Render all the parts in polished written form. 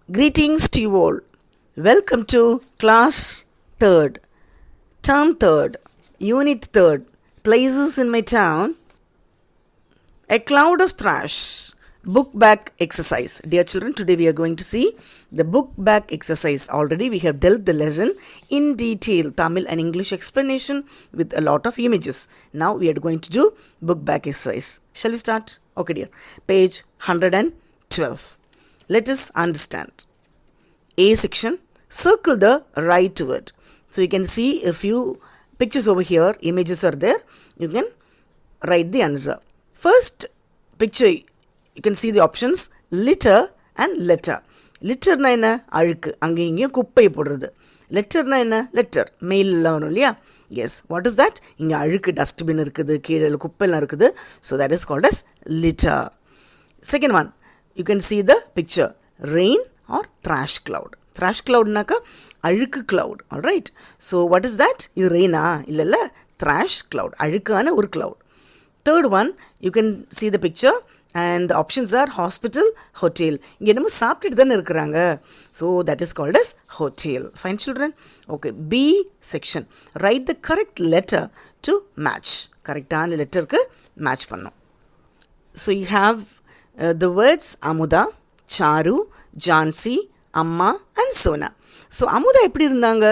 Greetings to you all. Welcome to class 3rd, term 3rd, unit 3rd, places in my town, a cloud of thrash, book back exercise. Dear children, today we are going to see the book back exercise. Already we have dealt the lesson in detail, Tamil and English explanation with a lot of images. Now we are going to do book back exercise. Shall we start? Okay dear. Page 112. Let us understand. A section, circle the right word. So you can see a few pictures over here, images are there. You can write the answer. First picture, you can see the options litter and letter. Litter na enna அழுக்கு அங்க இங்க குப்பை போடுறது. Letter na enna letter mail எல்லாம் வரும் இல்லையா? Yes, what is that? இங்க அழுக்கு dustbin இருக்குது, கீழே குப்பை எல்லாம் இருக்குது. So that is called as litter. Second one, you can see the picture rain or trash cloud. Trash cloud naka அழுக்கு cloud. Alright. So what is that? இது rain இல்லல்ல trash cloud. அழுக்கான ஒரு cloud. Third one, you can see the picture and the options are hospital, hotel. இங்க என்னமோ சாப்பிட்டுட்டு தானே இருக்கிறாங்க. So that is called as hotel. Fine children? Okay. B section. Write the correct letter to match. கரெக்டான லெட்டருக்கு match பண்ணோம். So you have the words Amuda, Charu, Jansi, Amma and Sona. So Amuda எப்படி இருந்தாங்க?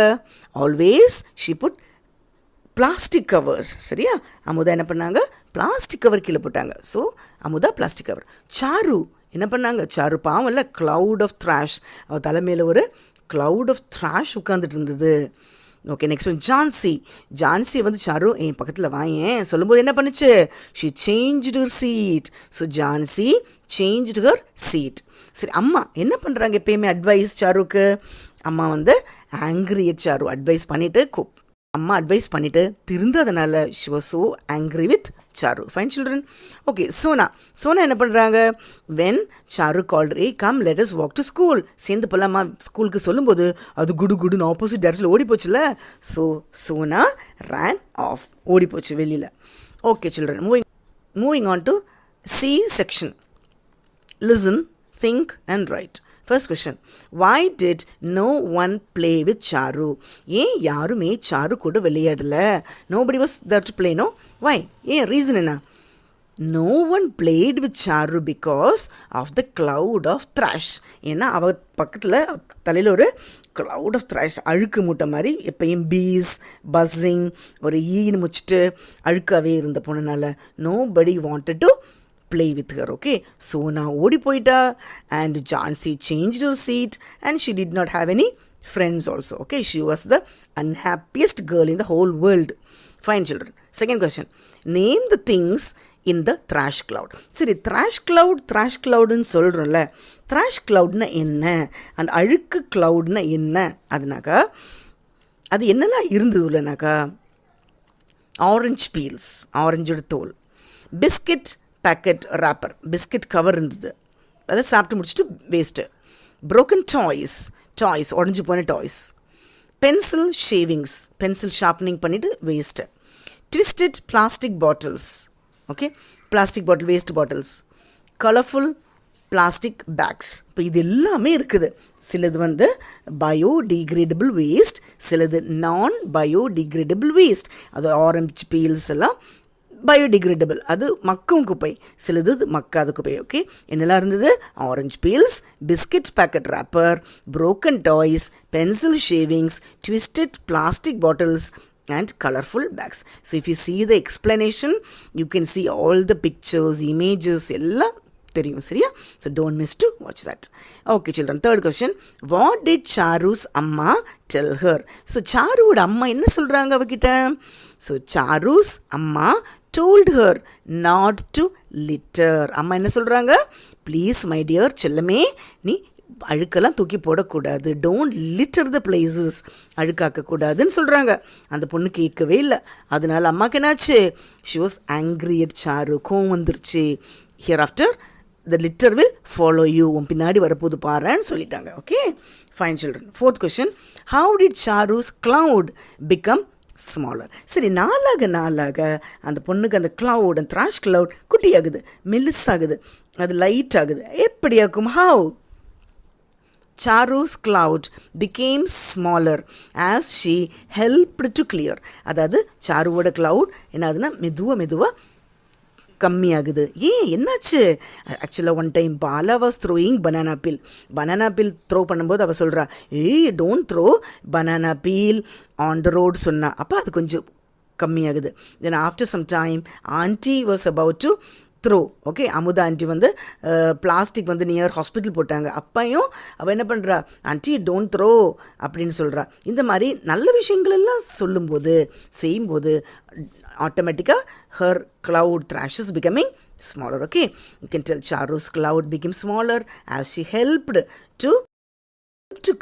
Always she put plastic covers. சரியா? அமுதா என்ன பண்ணாங்க? Plastic cover கீழே போட்டாங்க. So Amudha plastic cover. Charu என்ன பண்ணாங்க? சாரு பாவம் இல்லை, க்ளவுட் ஆஃப் த்ராஷ். அவள் தலைமையில் ஒரு க்ளவுட் ஆஃப் த்ராஷ் உட்காந்துட்டு இருந்தது. Okay, next one Jhansi. Jhansi வந்து சாரு என் பக்கத்தில் வாயேன் சொல்லும்போது என்ன பண்ணுச்சு? She changed her seat. So Jhansi changed her seat. சரி, அம்மா என்ன பண்ணுறாங்க எப்பயுமே அட்வைஸ் சாருக்கு? அம்மா வந்து ஆங்க்ரி சாரு அட்வைஸ் பண்ணிவிட்டு அம்மா அட்வைஸ் பண்ணிவிட்டு திருந்ததுனால she was so angry with Charu. Fine children? Okay, Sona. Sona என்ன பண்ணுறாங்க? When Charu called hey come let us walk to school, சேர்ந்து போகலாமா ஸ்கூலுக்கு சொல்லும்போது அது குடு குடுன்னு ஆப்போசிட் டேரக்ஷனில் ஓடி போச்சுல. ஸோ சோனா ரேன் ஆஃப், ஓடி போச்சு வெளியில். Okay children, moving on to C section. Listen, think and write. First question, why did no one play with Charu? ஏன் யாருமே சாரு கூட விளையாடல? Nobody was there to play, no? Why? ஏன் ரீசன் என்ன? No one played with Charu because of the cloud of thrash. ஏன்னா அவ பக்கத்தில் தலையில் ஒரு cloud of thrash, அழுக்கு மூட்டை மாதிரி எப்பயும் பீஸ் பஸ்ஸிங் ஒரு ஈன்னு முடிச்சுட்டு அழுக்காகவே இருந்த போனனால nobody wanted to play with her. Okay, Sona ஓடி போயிட்டா and Jansi changed her seat and she did not have any friends also. Okay, she was the unhappiest girl in the whole world. Fine children. Second question, name the things in the trash cloud. சரி, trash cloudன்னு சொல்கிறோம்ல, trash cloudனா என்ன? அந்த அழுக்கு cloudனா என்ன? அதுனாக்கா அது என்னெல்லாம் இருந்ததுலனாக்கா orange peels, ஆரஞ்சோட தோல், biscuit packet wrapper, biscuit cover இருந்தது, அதை சாப்பிட்டு முடிச்சுட்டு வேஸ்ட்டு, ப்ரோக்கன் டாய்ஸ் உடஞ்சி போன toys, pencil shavings, pencil sharpening பண்ணிவிட்டு waste, twisted plastic bottles, okay plastic bottle waste bottles, colourful plastic bags. இப்போ இது எல்லாமே இருக்குது. சிலது வந்து பயோடிகிரேடபிள் வேஸ்ட், சிலது நான் பயோடிகிரேடபிள் வேஸ்ட். அது ஆரஞ்சு பீல்ஸ் எல்லாம் பயோடிகிரேடபிள், அது மக்கும் குப்பை, சிலது மக்காத குப்பை. ஓகே, என்னெல்லாம் இருந்தது? Orange peels, biscuit packet wrapper, broken toys, pencil shavings, twisted plastic bottles and colorful bags. So if you see the explanation, you can see all the pictures, images எல்லாம் தெரியும். சரியா? So don't miss to watch that. Okay children, third question, what did Charu's அம்மா tell her? So சாருவோட அம்மா என்ன சொல்கிறாங்க அவகிட்ட? So Charu's அம்மா told her not to litter. அம்மா என்ன சொல்கிறாங்க? ப்ளீஸ் மை டியர் செல்லமே, நீ அழுக்கெல்லாம் தூக்கி போடக்கூடாது, டோன்ட் லிட்டர் த பிளேசஸ், அழுக்காக்கக்கூடாதுன்னு சொல்கிறாங்க. அந்த பொண்ணு கேட்கவே இல்லை. அதனால அம்மாவுக்கு என்னாச்சு? She was angry at Charu, கோவம் வந்துருச்சு. Hereafter the litter will follow you, உன் பின்னாடி வரப்போது பாருன்னு சொல்லிட்டாங்க. Okay, fine children. Fourth question, how did Charu's cloud become smaller? சரி, நாளாக அந்த பொண்ணுக்கு அந்த கிளவுட், அந்த த்ராஷ் கிளவுட் குட்டியாகுது, மெல்லிஸ் ஆகுது, அது லைட் ஆகுது. எப்படி ஆகும்? How? Charu's cloud became smaller as she helped to clear. அதாவது சாருவோட cloud என்னதுன்னா மெதுவா கம்மியாகுது. என்னாச்சு? ஆக்சுவலாக one time Bala was throwing banana peel throw பண்ணும்போது அவள் சொல்கிறா, don't throw banana peel on the road சொன்னா. அப்போ அது கொஞ்சம் கம்மியாகுது. Then after some time aunty was about to throw. Okay, Amudha aunty வந்து பிளாஸ்டிக் வந்து நியர் ஹாஸ்பிட்டல் போட்டாங்க. அப்பையும் அவள் என்ன பண்ணுறா, ஆண்டி டோன்ட் த்ரோ அப்படின்னு சொல்கிறா. இந்த மாதிரி நல்ல விஷயங்கள் எல்லாம் சொல்லும்போது செய்யும்போது ஆட்டோமேட்டிக்காக her cloud thrash is becoming smaller. Okay, you can tell Charu's cloud became smaller as she helped to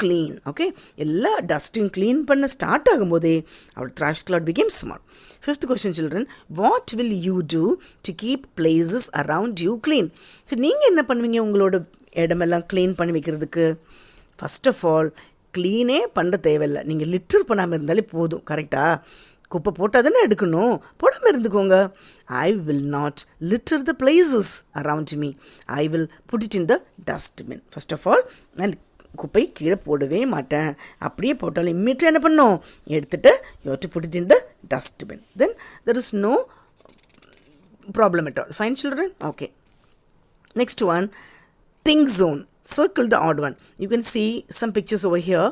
clean. Okay, எல்லா டஸ்ட்டையும் க்ளீன் பண்ண start ஆகும்போதே our trash cloud became small. Fifth question, children, what will you do to keep places around you clean? சரி, நீங்கள் என்ன பண்ணுவீங்க உங்களோட இடமெல்லாம் clean பண்ணி வைக்கிறதுக்கு? ஃபர்ஸ்ட் ஆஃப் ஆல் க்ளீனே பண்ண தேவையில்லை, நீங்கள் லிட்டர் பண்ணாமல் இருந்தாலே போதும். கரெக்டாக? குப்பை போட்டால் தானே எடுக்கணும், போடாமல் இருந்துக்கோங்க. I will not litter the places around me, I will put it in the dustbin. First of all நான் குப்பை கீழே போடவே மாட்டேன். அப்படியே போட்டாலும் இம்மீடியட்டாக என்ன பண்ணணும், எடுத்துகிட்டு you have to put it in the dustbin. Then there is no problem at all. Fine children? Okay. Next one, think zone. Circle the odd one. You can see some pictures over here.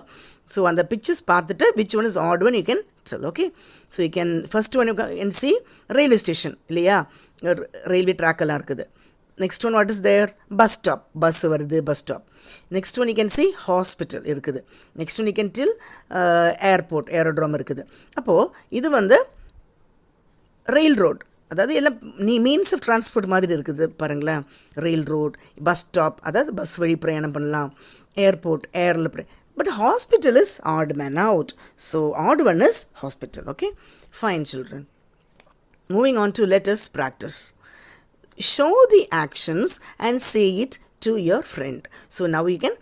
So on the pictures பார்த்துட்டு which one is odd one you can tell. Okay, so you can first one you can see railway station இல்லையா, railway track எல்லாம் இருக்குது. Next one what is there? Bus stop, bus வருது, bus stop. Next one you can see hospital இருக்குது. Next one you can tell airport, aerodrome இருக்குது. அப்போது இது வந்து rail road, அதாவது எல்லாம் மீன்ஸ் ஆஃப் டிரான்ஸ்போர்ட் மாதிரி இருக்குது பாருங்களேன். ரெயில் ரோட், பஸ் ஸ்டாப், அதாவது பஸ் வழி பிரயாணம் பண்ணலாம். ஏர்போர்ட், ஏரில் but hospital is odd man out. So odd one is hospital. Okay, fine children. Moving on to let us practise. Show the actions and say it to your friend. So now you can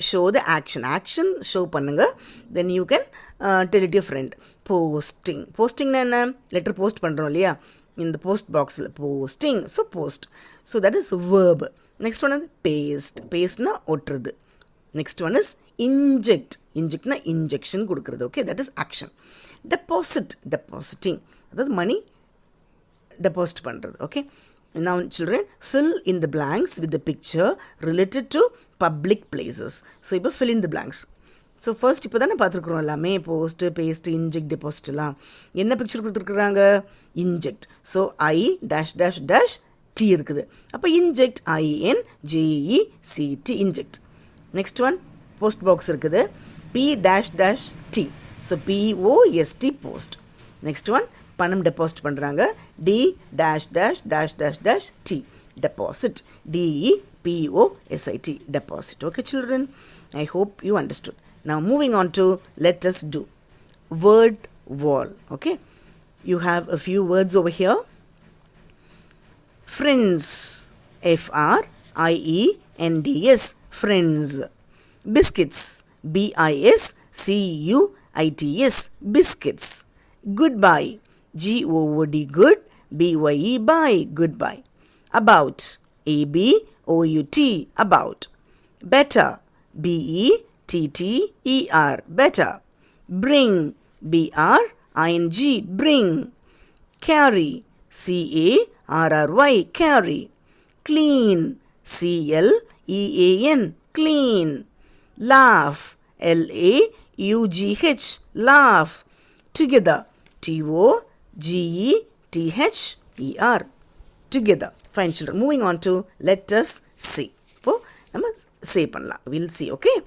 show the action show பண்ணுங்க. Then you can tell it your friend. Posting na enna, letter post பண்றோம் இல்லையா, in the post box posting, so post, so that is verb. Next one is paste na ஒட்டுறது. Next one is inject na injection கொடுக்கிறது. Okay, that is action. Depositing, அதாவது money deposit பண்றது. Okay, now children, fill in the blanks with the picture related to public places. So இப்போ fill in the blanks. So first இப்போ தானே பார்த்துருக்குறோம் எல்லாமே, post, paste, inject, டெபாசிட்லாம். என்ன picture கொடுத்துருக்குறாங்க? Inject. So I dash dash dash T இருக்குது. அப்போ inject, INJECT, inject. Next one post box இருக்குது, P dash dash T. So POST, post. Next one பணம் டெபாசிட் பண்ணுறாங்க, D dash dash dash dash dash T, deposit, DEPOSIT, deposit. Okay children, I hope you understood. Now moving on to let us do word wall. Okay, you have a few words over here. Friends, FRIENDS, friends. Biscuits, BISCUITS, biscuits. Goodbye, GOOD, good, BYE, bye, goodbye. About, ABOUT, about. Better, BETTER, better. Bring, BRING, bring. Carry, CARRY, carry. Clean, CLEAN, clean. Laugh, LAUGH, laugh. Together, TOGETHER, together. Fine children, moving on to let us see. இப்போ நம்ம say பண்ணலாம். We'll see. Okay,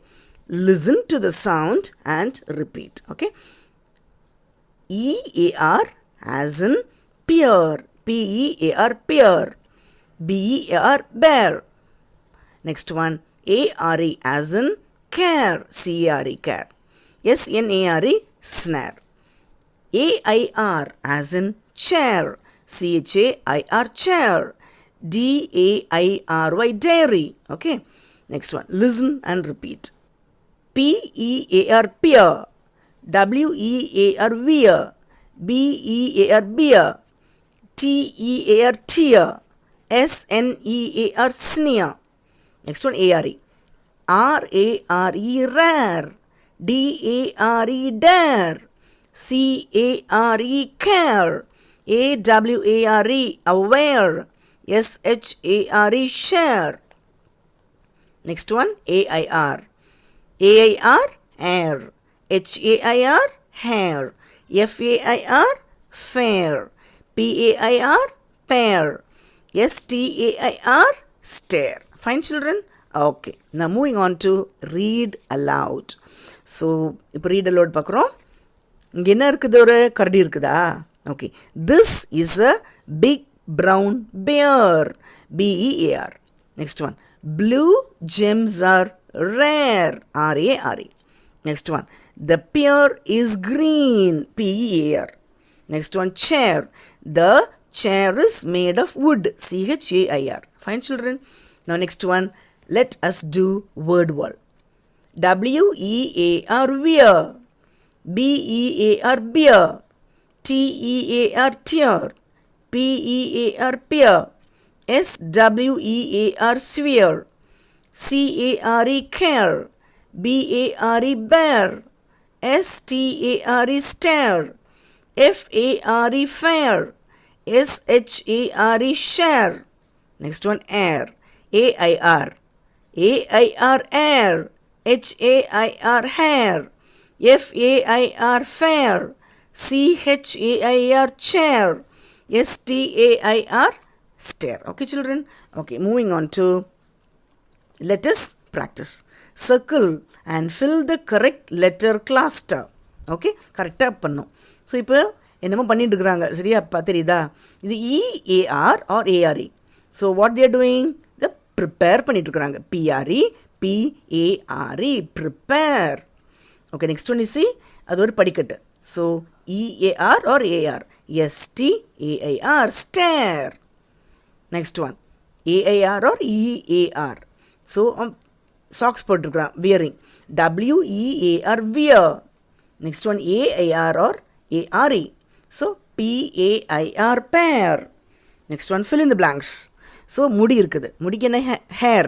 listen to the sound and repeat. Okay, EAR as in pear, PEAR, pear. BEAR, bear. Next one, ARE as in care, CARE, care. SNARE, snare. AIR as in chair, CHAIR, chair. DAIRY, dairy. Okay, next one, listen and repeat. PEAR, pear. WEAR, wear. BEAR, beer. TEAR, tear. SNEAR, sneer. Next one, ARE. R-A-R-E, rare. D-A-R-E, dare. C-A-R-E, care. A-W-A-R-E, aware. S-H-A-R-E, share. Next one, A-I-R. A-I-R, air. H-A-I-R, hair. F-A-I-R, fair. P-A-I-R, pair. S-T-A-I-R, stare. Fine, children? Okay. Now moving on to read aloud. So, இப்போ read aloud பார்க்குறோம். இங்கே என்ன இருக்குது? ஒரு கரடி இருக்குதா? Okay. This is a big brown bear. B-E-A-R. Next one. Blue gems are rare. R-A-R-E. Next one. The pear is green. P-E-A-R. Next one. Chair. The chair is made of wood. C-H-A-I-R. Fine, children? Now next one. Let us do word wall. W-E-A-R, wear. B-E-A-R, beer. T-E-A-R, tear. P-E-A-R, pear. S-W-E-A-R, sphere. C-A-R-E, care. B-A-R-E, bear. S-T-A-R-E, stare. F-A-R-E, fair. S-H-A-R-E, share. Next one, air. A-I-R. A-I-R, air. H-A-I-R, hair. F-A-I-R, fair. C-H-A-I-R, chair. S-T-A-I-R, stare. Okay, children? Okay, moving on to let us practice. Circle and fill the correct letter cluster. Okay, கரெக்டாக பண்ணும். So இப்போ என்னமோ பண்ணிட்டு இருக்கிறாங்க, சரியா தெரியுதா? இது E-A-R or A-R-E. So what they're doing? இதை ப்ரிப்பேர் பண்ணிட்டு இருக்கிறாங்க. P-R-E, P-A-R-E, prepare. Okay, next one you see, அது ஒரு படிக்கட்டு. So E-A-R or A-R? S-T-A-I-R, stare. Next one, A-I-R or E-A-R? So socks போட்டிருக்கிறான், wearing. W-E-A-R, wear. Next one, A-I-R or A-R-E. So P-A-I-R, pair. Next one, fill in the blanks. So முடி இருக்குது, முடிக்கு என்ன? hair.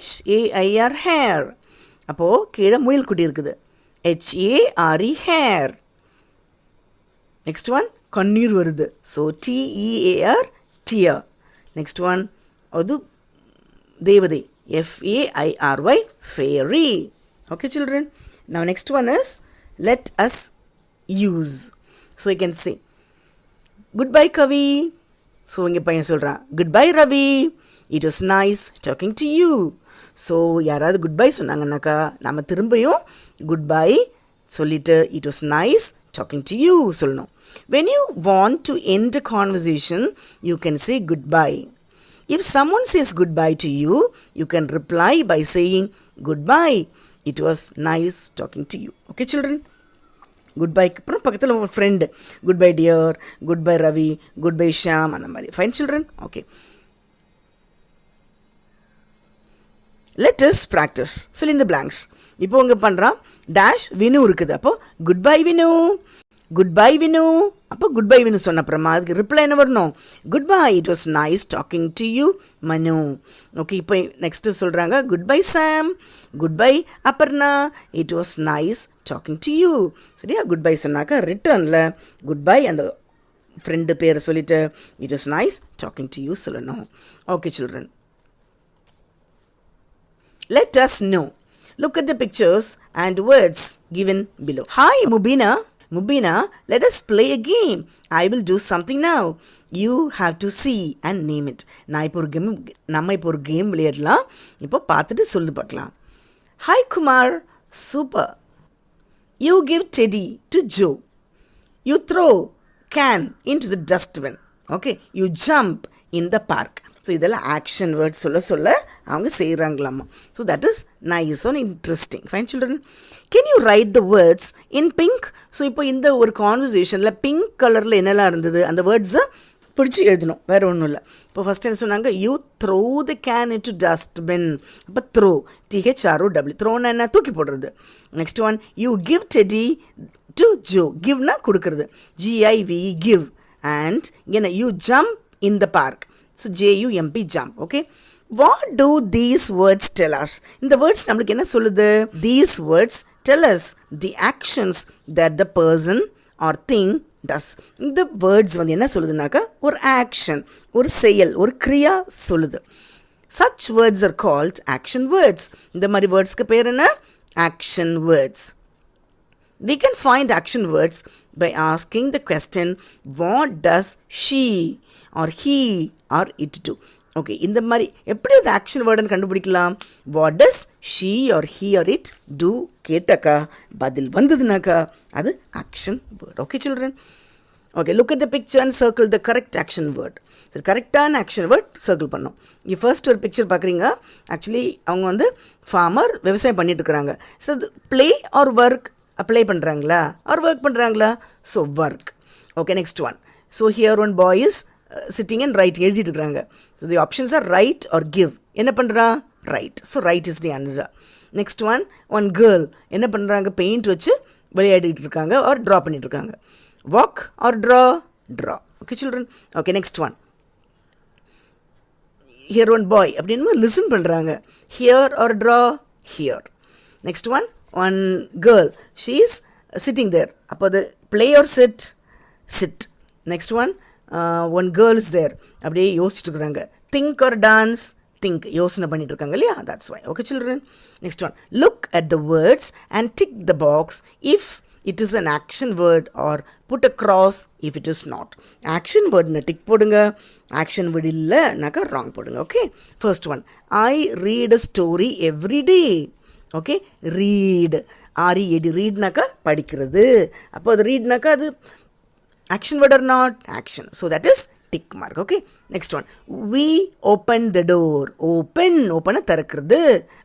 H-A-I-R, hair. அப்போது கீழே முயல் குட்டி இருக்குது. H-A-R-E, hair. Next one, கண்ணீர் வருது. So T-E-A-R, tear. Next one, அது தேவதை. F-A-I-R-Y, fairy. Okay, children? Now next one is let us use. So you can say goodbye Kavi. So இங்கே பையன் சொல்கிறான் goodbye Ravi. It was nice talking to you. So யாராவது goodbye சொன்னாங்கன்னாக்கா நம்ம திரும்பியும் goodbye சொல்லிட்டு it was nice talking to you சொல்லணும். When you want to end a conversation you can say goodbye. If someone says goodbye to you you can reply by saying goodbye, it was nice talking to you. Okay children? குட் பைக்கு அப்புறம் பக்கத்தில் ஒரு friend goodbye dear, goodbye Ravi, goodbye Sham, அந்த மாதிரி. Fine children? Okay. Let us practice. Fill in the blanks. இப்போ உங்க பண்ணுறான் டேஷ் வினு இருக்குது. அப்போ good bye Vinu, good bye Vinu. அப்போ குட் பை வினு சொன்ன அப்புறமா அதுக்கு ரிப்ளை என்ன வரணும்? Goodbye, it was nice talking to you Manu. Okay, இப்போ நெக்ஸ்ட்டு சொல்கிறாங்க goodbye Sam, goodbye Aparna, it was nice talking to you. சரியா? குட் பை சொன்னாக்கா ரிட்டர்னில் குட் பை அந்த ஃப்ரெண்டு பேரை சொல்லிவிட்டு it was nice talking to you சொல்லணும். Okay children, let us know. Look at the pictures and words given below. Hi Mubina. Mubina, let us play a game. I will do something now. You have to see and name it. நம்ம இப்போ ஒரு game விளையாடலாம். இப்போ பார்த்துட்டு சொல்லு பார்க்கலாம். Hi Kumar. Super. You give teddy to Joe. You throw can into the dustbin. Okay. You jump in the park. So இதெல்லாம் action words சொல்ல அவங்க செய்கிறாங்களாம்மா. So that is nice and interesting. Fine children, can you write the words in pink? So இப்போ இந்த ஒரு கான்வர்சேஷனில் pink கலரில் என்னெல்லாம் இருந்தது அந்த வேர்ட்ஸை பிடிச்சி எழுதணும், வேறு ஒன்றும் இல்லை. இப்போ ஃபஸ்ட் என்ன சொன்னாங்க? You throw the can into dustbin. அப்போ த்ரோ, THROW, த்ரோன்னா என்ன? தூக்கி போடுறது. Next one, you give teddy to Joe. கிவ்னா கொடுக்குறது, GIVE, கிவ். அண்ட் என்ன? You jump in the park. So JUMP, jump. Okay. What do these words tell us? இந்த words நம்மளுக்கு என்ன சொல்லுது? These words tell us the actions that the person or thing does. இந்த words வந்து என்ன சொல்லுதுனாக்கா ஒரு action, ஒரு செயல், ஒரு கிரியா சொல்லுது. Such words are called action words. இந்த மாதிரி வேர்ட்ஸ்க்கு பேர் என்ன? Action words. We can find action words by asking the question, what does she or he or it do? Okay, இந்த மாதிரி எப்படி அது ஆக்ஷன் வேர்டுன்னு கண்டுபிடிக்கலாம்? What does she or he or it do கேட்டாக்கா பதில் வந்ததுனாக்கா அது action word. Okay children? Okay, look at the picture and circle the correct action word. சரி, கரெக்டான ஆக்ஷன் வேர்ட் சர்க்கிள் பண்ணோம். இங்கே ஃபர்ஸ்ட் ஒரு பிக்சர் பார்க்குறீங்க. ஆக்சுவலி அவங்க வந்து ஃபார்மர் விவசாயம் பண்ணிட்டு இருக்கிறாங்க. So play or work apply பண்ணுறாங்களா ஆர் ஒர்க் பண்ணுறாங்களா? So work. Okay, next one. So here one boy is sitting and write எழுதிட்டு இருக்கிறாங்க. So the options are write or give. என்ன பண்ணுறா? Write. So write is the answer. Next one girl என்ன பண்ணுறாங்க? Paint வச்சு விளையாடிட்டு இருக்காங்க ஆர் ட்ரா பண்ணிட்டு இருக்காங்க. Walk or draw? Draw. Okay children? Okay, next one. Here one boy அப்படினு listen பண்ணுறாங்க. Hear or draw? Hear. Next one girl. She is sitting there. அப்போ அது play or sit? Sit. Next one girl is there. அப்படியே யோசிச்சுட்டு இருக்கிறாங்க. Think or dance? Think. யோசனை பண்ணிட்டு இருக்காங்க இல்லையா? That's why. Okay children? Next one. Look at the words and tick the box if it is an action word or put a cross if it is not. Action word na tick podunga, action word illa naka wrong podunga. Okay, first one, I read a story every day. Okay, read, read, read naka padikkirathu. Appo adu read naka adu action word or not? Action. So that is tick mark. Okay, next one, we open the door. Open tharakkrathu,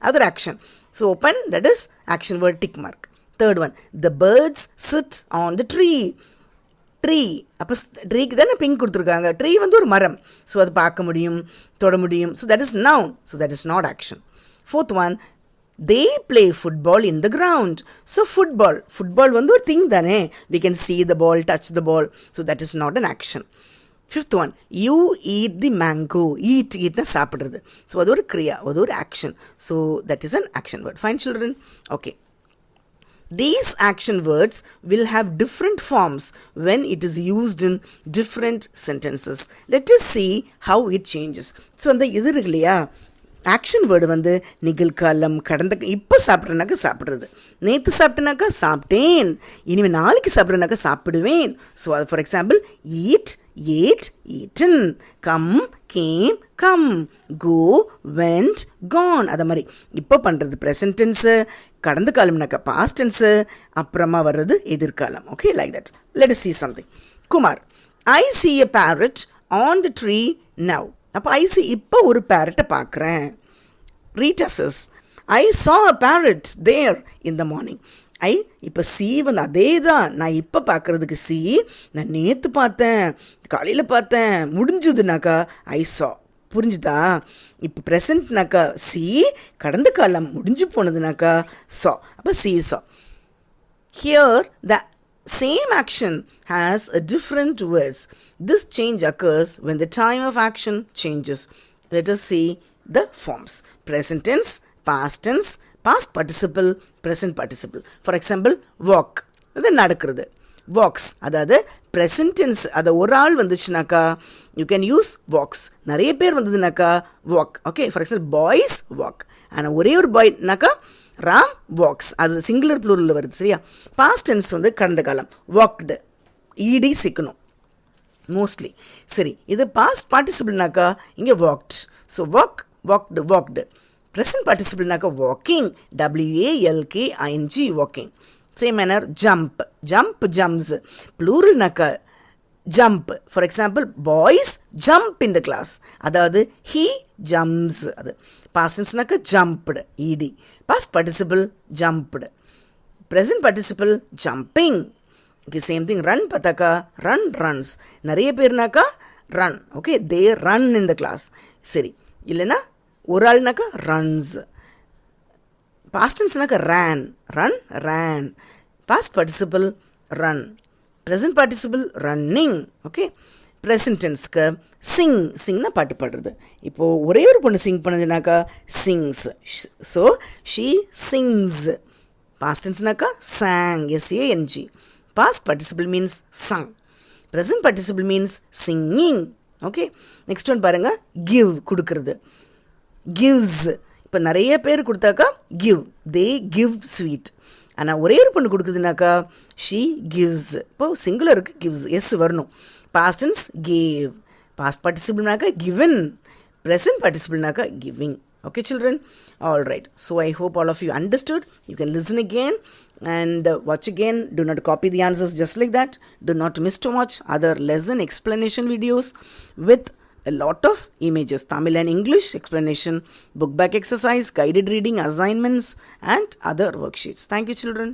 adu action. So open, that is action word, tick mark. Third one, the birds sit on the tree. Tree, அப்போ ட்ரீக்கு தானே pink கொடுத்துருக்காங்க. Tree வந்து ஒரு மரம். So அது பார்க்க முடியும், தொட முடியும். So that is noun. So that is not action. Fourth one, they play football in the ground. So football வந்து ஒரு திங் தானே. We can see the ball, touch the ball. So that is not an action. Fifth one, you eat the mango. ஈட்னா சாப்பிட்றது. So அது ஒரு கிரியா, அது ஒரு action. So that is an action word. Fine children? Okay. These action words will have different forms when it is used in different sentences. Let us see how it changes. So அந்த இது இருக்கு இல்லையா, action word வந்து நிகழ்காலம், கடந்த, இப்போ சாப்பிட்றனாக்கா சாப்பிட்றது, நேற்று சாப்பிட்டேனாக்கா சாப்பிட்டேன், இனிமேல் நாளைக்கு சாப்பிட்றனாக்கா சாப்பிடுவேன். ஸோ அது for example eat, ate, eaten, come, came, come, go, went, gone. அது மாதிரி இப்போ பண்ணுறது ப்ரெசன்ட் டென்ஸு, கடந்த காலம்னாக்கா பாஸ்ட் டென்ஸு, அப்புறமா வர்றது எதிர்காலம். Okay, like that. Let us see something. Kumar, I see a parrot on the tree now. அப்போ I see, இப்போ ஒரு பேரட்டை பார்க்குறேன். Rita says, I saw a parrot there in the morning. இப்போ C வந்து அதே தான். நான் இப்போ பார்க்குறதுக்கு சி, நான் நேற்று பார்த்தேன், காலையில் பார்த்தேன், முடிஞ்சுதுனாக்கா ஐ சா. புரிஞ்சுதா? இப்போ ப்ரெசண்ட்னாக்கா சி, கடந்த காலம் முடிஞ்சு போனதுனாக்கா சா. அப்போ சி சா. Here the same action has a different words. This change occurs when the time of action changes. Let us see the forms. Present tense, past tense, past participle, present participle. For example, walk, அது நடக்கிறது. walks, அதாவது present tense, அது ஒரு ஆள் வந்துச்சுனாக்கா you can use walks. நிறைய பேர் வந்ததுனாக்கா walk. Okay, for example, boys walk. ஆனால் ஒரே ஒரு பாய்னாக்கா ராம் வாக்ஸ், அது சிங்குலர் ப்ளூரலில் வருது. சரியா? பாஸ்ட் டென்ஸ் வந்து கடந்த காலம், வாக்டு, ஈடி சிக்கணும் மோஸ்ட்லி. சரி, இது பாஸ்ட் பார்ட்டிசிபிள்னாக்கா இங்கே walked. So walk, walked, walked. Present பார்ட்டிசிபிள்னாக்கா walking, WALKING, walking. Same manner jump, jump, jumps. ப்ளூரல்னாக்கா jump. For example, boys jump in the class, அதாவது ஹீ ஜம்ப்ஸ். அது பாஸ்ட் டென்ஸ்னாக்கா jumped, E D. Past participle jumped. Present participle jumping. Okay, same thing. Run பார்த்தாக்கா run, runs. நிறைய பேர்னாக்கா run. Okay, they run in the class. சரி, இல்லைன்னா ஒரு ஆள்னாக்கா ரன்ஸ். பாஸ்ட் டென்ஸ்னாக்கா ran, run, ran. Past participle run. Present participle running. Okay, present டென்ஸ்க்கு சிங்னா பாட்டு பாடுறது. இப்போது ஒரே ஒரு பொண்ணு சிங் பண்ணுதுனாக்கா sings. So she sings. Past டென்ஸ்னாக்கா sang, sang. Past participle means sung. Present participle means singing. Okay, next one பாருங்கள், கிவ் கொடுக்கறது. கிவ்ஸ், இப்போ நிறைய பேர் கொடுத்தாக்கா கிவ், தே கிவ் ஸ்வீட். ஆனால் ஒரே ஒரு பொண்ணு கொடுக்குதுனாக்கா ஷீ கிவ்ஸ். இப்போது சிங்குலருக்கு கிவ்ஸ் எஸ் வரணும். Past tense gave. பாஸ்ட் பார்ட்டிசிபிள்னாக்கா கிவன். ப்ரெசன்ட் பார்ட்டிசிபிள்னாக்கா giving. Okay children, all right, so I hope all of you understood. You can listen again and watch again. Do not copy the answers just like that. Do not miss to watch other lesson explanation videos with a lot of images, Tamil and English explanation, book back exercise, guided reading, assignments and other worksheets. Thank you children.